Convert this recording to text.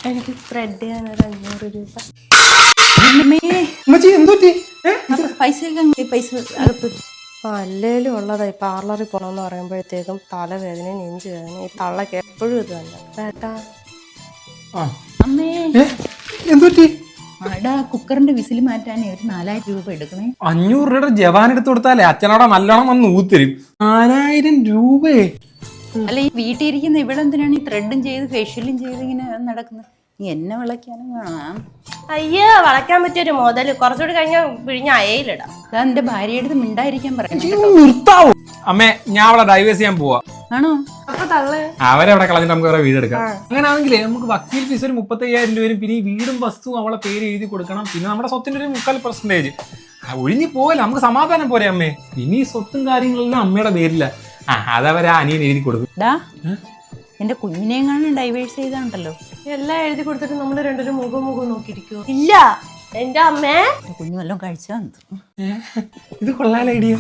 എനിക്ക് സ്പ്രെഡ് ചെയ്യാൻ ഒരു 500 രൂപ. പൈസ അകത്ത്. അല്ലേലും ഉള്ളതായി പാർലറിൽ പോകണമെന്ന് പറയുമ്പോഴത്തേക്കും തലവേദന നെഞ്ചു വേദന. ഈ തള്ളക്ക് എപ്പോഴും ഇത് തന്നെ കേട്ടാ. അമ്മേ എന്തുപറ്റി? ആടാ കുക്കറിന്റെ വിസിൽ മാറ്റാനേ ഒരു 4000 രൂപ എടുക്കണേ. 500 രൂപയുടെ ജവാൻ എടുത്ത് കൊടുത്താലേ അച്ഛനോടെ നല്ലോണം വന്ന് ഊത്തരും. 4000 രൂപയെ. അല്ല ഈ വീട്ടിൽ ഇരിക്കുന്ന ഇവിടെ എന്തിനാണ് ഈ ത്രെഡും ചെയ്ത് ഫേഷ്യലും ചെയ്ത് ഇങ്ങനെ നടക്കുന്നത്? നീ എന്നെ വിളക്കാനും കാണാം. അയ്യോ, വളയ്ക്കാൻ പറ്റിയൊരു മുതല് കുറച്ചുകൂടി കഴിഞ്ഞാൽ പിഴിഞ്ഞ അയയിലിടാം. അതാ എന്റെ ഭാര്യയുടെ മിണ്ടായിരിക്കാൻ പറഞ്ഞു. നിർത്താവൂ അമ്മേ, ഞാൻ അവളെ ഡൈവേഴ്സ് ചെയ്യാൻ പോവാ. ആണോ? അപ്പൊ തള്ളു അവരവിടെ കളഞ്ഞിട്ട് നമുക്ക് വേറെ വീടെടുക്കാം. അങ്ങനെയാണെങ്കിലേ നമുക്ക് വക്കീൽ ഫീസ് ഒരു 35,000 രൂപ വരും. പിന്നെ ഈ വീടും വസ്തുവും അവളെ പേര് എഴുതി കൊടുക്കണം. പിന്നെ നമ്മുടെ സ്വത്തിന്റെ ഒരു 3/4%. ഒഴിഞ്ഞു പോവല്ല, നമുക്ക് സമാധാനം പോരെ അമ്മേ. ഇനി ഈ സ്വത്തും കാര്യങ്ങളെല്ലാം അമ്മയുടെ പേരില്ല. അതവരെ അനിയൻ എഴുതി കൊടുക്കും. എന്റെ കുഞ്ഞിനെങ്ങാനും ഡൈവേഴ്സ് ചെയ്താണ്ടല്ലോ. എല്ലാം എഴുതി കൊടുത്തിട്ട് നമ്മള് രണ്ടൊരു മുഖം നോക്കിയിരിക്കുവോ? ഇല്ല എന്റെ അമ്മേ. കുഞ്ഞു വല്ലതും കഴിച്ചാ ഇത് കൊള്ളാല ഐഡിയ.